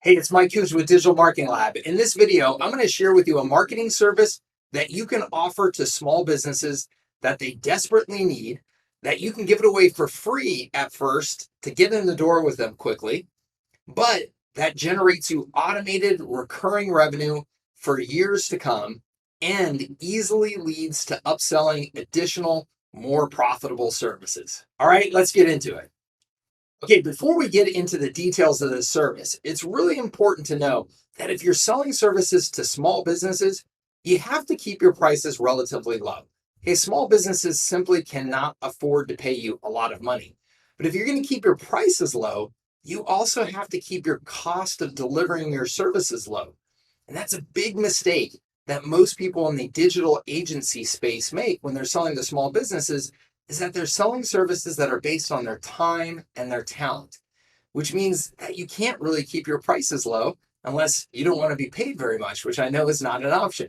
Hey, it's Mike Hughes with Digital Marketing Lab. In this video, I'm going to share with you a marketing service that you can offer to small businesses that they desperately need, that you can give it away for free at first to get in the door with them quickly, but that generates you automated recurring revenue for years to come and easily leads to upselling additional, more profitable services. All right, let's get into it. Okay, before we get into the details of this service, it's really important to know that if you're selling services to small businesses, you have to keep your prices relatively low. Okay, small businesses simply cannot afford to pay you a lot of money. But if you're going to keep your prices low, you also have to keep your cost of delivering your services low. And that's a big mistake that most people in the digital agency space make when they're selling to small businesses is that they're selling services that are based on their time and their talent, which means that you can't really keep your prices low unless you don't want to be paid very much, which I know is not an option.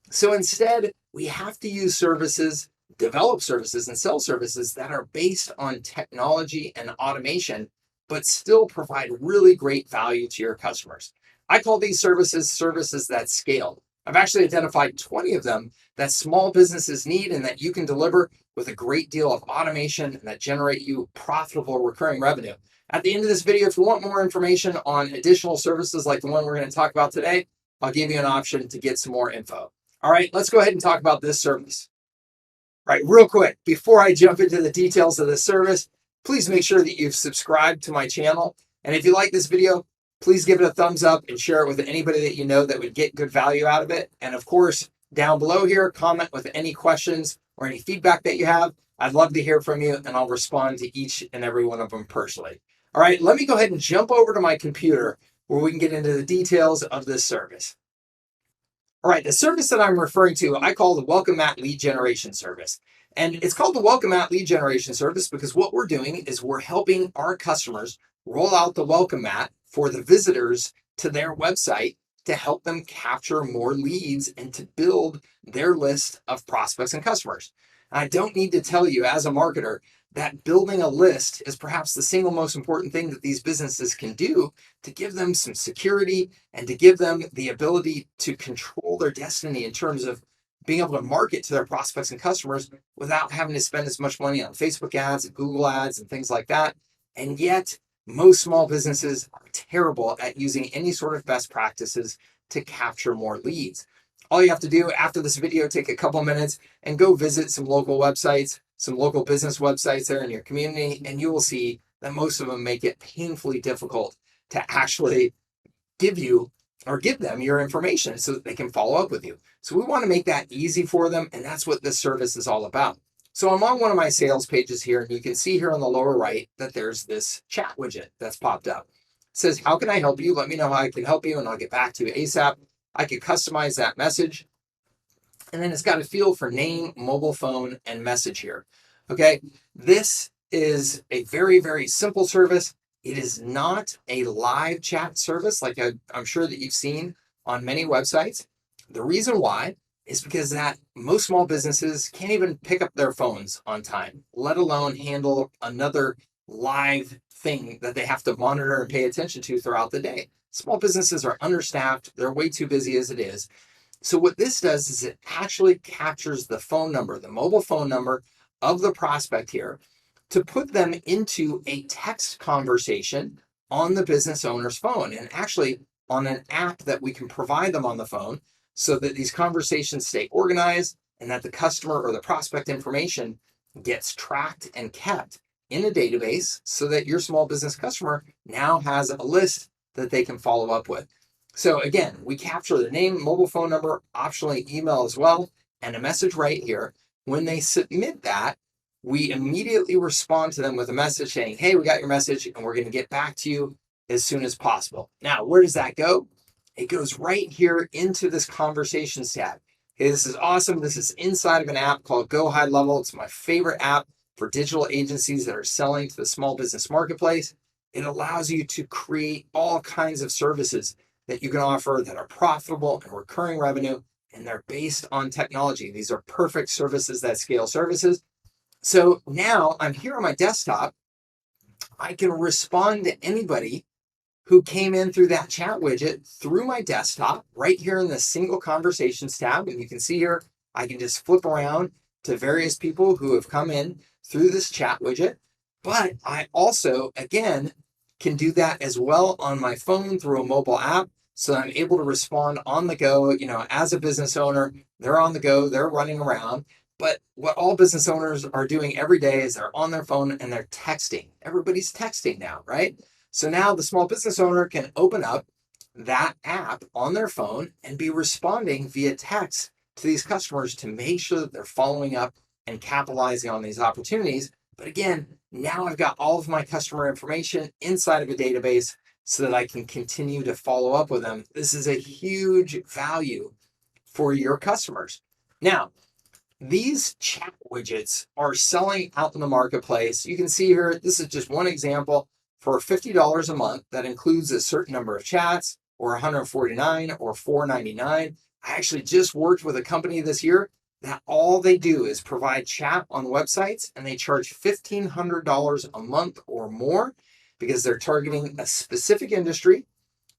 So instead, we have to use services, develop services, and sell services that are based on technology and automation, but still provide really great value to your customers. I call these services that scale. I've actually identified 20 of them that small businesses need and that you can deliver with a great deal of automation that generate you profitable recurring revenue. At the end of this video, if you want more information on additional services like the one we're going to talk about today, I'll give you an option to get some more info. All right, let's go ahead and talk about this service. All right, real quick, before I jump into the details of this service, please make sure that you've subscribed to my channel. And if you like this video, please give it a thumbs up and share it with anybody that you know that would get good value out of it. And of course, down below here, comment with any questions or any feedback that you have. I'd love to hear from you and I'll respond to each and every one of them personally. All right, let me go ahead and jump over to my computer where we can get into the details of this service. All right, the service that I'm referring to, I call the Welcome Mat Lead Generation Service. And it's called the Welcome Mat Lead Generation Service because what we're doing is we're helping our customers roll out the welcome mat for the visitors to their website to help them capture more leads and to build their list of prospects and customers. And I don't need to tell you as a marketer that building a list is perhaps the single most important thing that these businesses can do to give them some security and to give them the ability to control their destiny in terms of being able to market to their prospects and customers without having to spend as much money on Facebook ads and Google ads and things like that. And yet, most small businesses are terrible at using any sort of best practices to capture more leads. All you have to do after this video, take a couple minutes and go visit some local websites, some local business websites there in your community, and you will see that most of them make it painfully difficult to actually give you or give them your information so that they can follow up with you. So we want to make that easy for them, and that's what this service is all about. So I'm on one of my sales pages here, and you can see here on the lower right that there's this chat widget that's popped up. It says, how can I help you? Let me know how I can help you, and I'll get back to you ASAP. I could customize that message. And then it's got a field for name, mobile phone, and message here. Okay, this is a very, very simple service. It is not a live chat service like I'm sure that you've seen on many websites. The reason why is because that most small businesses can't even pick up their phones on time, let alone handle another live thing that they have to monitor and pay attention to throughout the day. Small businesses are understaffed. They're way too busy as it is. So what this does is it actually captures the phone number, the mobile phone number of the prospect here to put them into a text conversation on the business owner's phone and actually on an app that we can provide them on the phone so that these conversations stay organized and that the customer or the prospect information gets tracked and kept in a database so that your small business customer now has a list that they can follow up with. So again, we capture the name, mobile phone number, optionally email as well, and a message right here. When they submit that, we immediately respond to them with a message saying, hey, we got your message and we're going to get back to you as soon as possible. Now, where does that go? It goes right here into this conversations tab. Okay, this is awesome. This is inside of an app called Go High Level. It's my favorite app for digital agencies that are selling to the small business marketplace. It allows you to create all kinds of services that you can offer that are profitable and recurring revenue, and they're based on technology. These are perfect services that scale services. So now I'm here on my desktop. I can respond to anybody who came in through that chat widget through my desktop right here in the single conversations tab. And you can see here, I can just flip around to various people who have come in through this chat widget. But I also, again, can do that as well on my phone through a mobile app. So I'm able to respond on the go. As a business owner, they're on the go, they're running around. But what all business owners are doing every day is they're on their phone and they're texting. Everybody's texting now, right? So now the small business owner can open up that app on their phone and be responding via text to these customers to make sure that they're following up and capitalizing on these opportunities. But again, now I've got all of my customer information inside of a database so that I can continue to follow up with them. This is a huge value for your customers. Now, these chat widgets are selling out in the marketplace. You can see here, this is just one example for $50 a month. That includes a certain number of chats, or $149 or $499. I actually just worked with a company this year that all they do is provide chat on websites, and they charge $1,500 a month or more because they're targeting a specific industry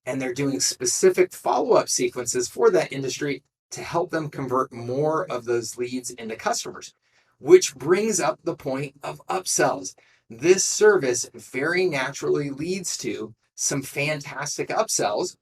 and they're doing specific follow-up sequences for that industry to help them convert more of those leads into customers, which brings up the point of upsells. This service very naturally leads to some fantastic upsells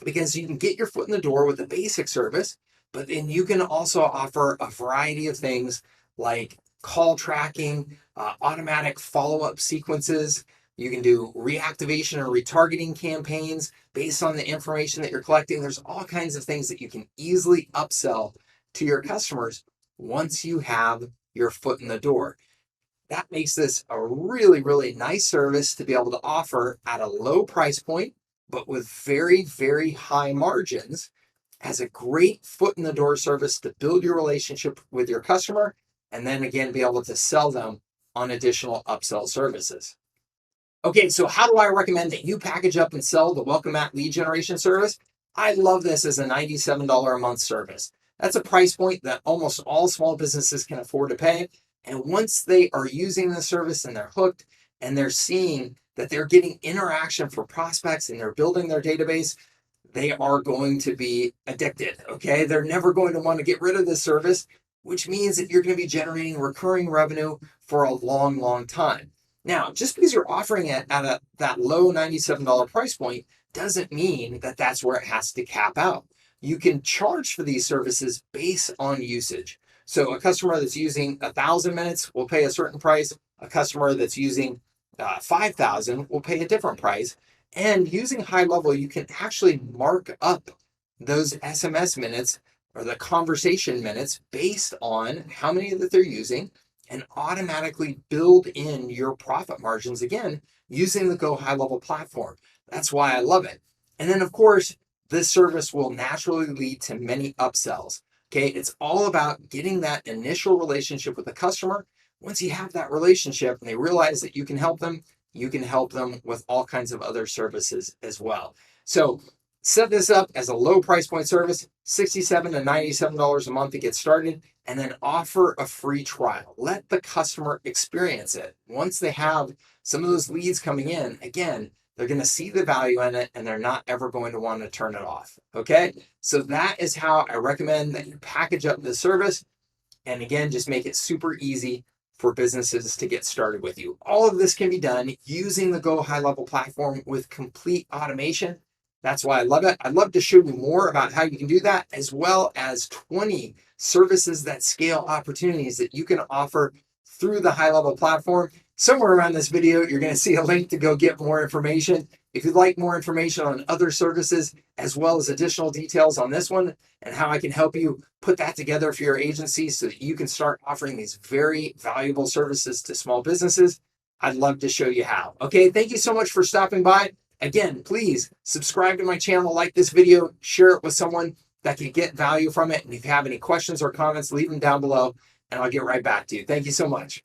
because you can get your foot in the door with a basic service, but then you can also offer a variety of things like call tracking, automatic follow-up sequences. You can do reactivation or retargeting campaigns based on the information that you're collecting. There's all kinds of things that you can easily upsell to your customers once you have your foot in the door. That makes this a really, really nice service to be able to offer at a low price point, but with very, very high margins, as a great foot in the door service to build your relationship with your customer, and then again, be able to sell them on additional upsell services. Okay, so how do I recommend that you package up and sell the Welcome Mat lead generation service? I love this as a $97 a month service. That's a price point that almost all small businesses can afford to pay. And once they are using the service and they're hooked and they're seeing that they're getting interaction for prospects and they're building their database, they are going to be addicted, okay? They're never going to want to get rid of this service, which means that you're going to be generating recurring revenue for a long, long time. Now, just because you're offering it at that low $97 price point doesn't mean that that's where it has to cap out. You can charge for these services based on usage. So a customer that's using 1,000 minutes will pay a certain price. A customer that's using 5,000 will pay a different price. And using High Level, you can actually mark up those SMS minutes or the conversation minutes based on how many that they're using, and automatically build in your profit margins again using the Go High Level platform. That's why I love it. And then, of course, this service will naturally lead to many upsells. Okay, it's all about getting that initial relationship with the customer. Once you have that relationship and they realize that you can help them with all kinds of other services as well. So set this up as a low price point service, $67 to $97 a month to get started, and then offer a free trial. Let the customer experience it. Once they have some of those leads coming in, again, they're going to see the value in it and they're not ever going to want to turn it off. Okay, so that is how I recommend that you package up this service. And again, just make it super easy for businesses to get started with you. All of this can be done using the Go High Level platform with complete automation. That's why I love it. I'd love to show you more about how you can do that, as well as 20 services that scale opportunities that you can offer through the High Level platform. Somewhere around this video, you're going to see a link to go get more information. If you'd like more information on other services, as well as additional details on this one and how I can help you put that together for your agency so that you can start offering these very valuable services to small businesses, I'd love to show you how. Okay, thank you so much for stopping by. Again, please subscribe to my channel, like this video, share it with someone that can get value from it. And if you have any questions or comments, leave them down below and I'll get right back to you. Thank you so much.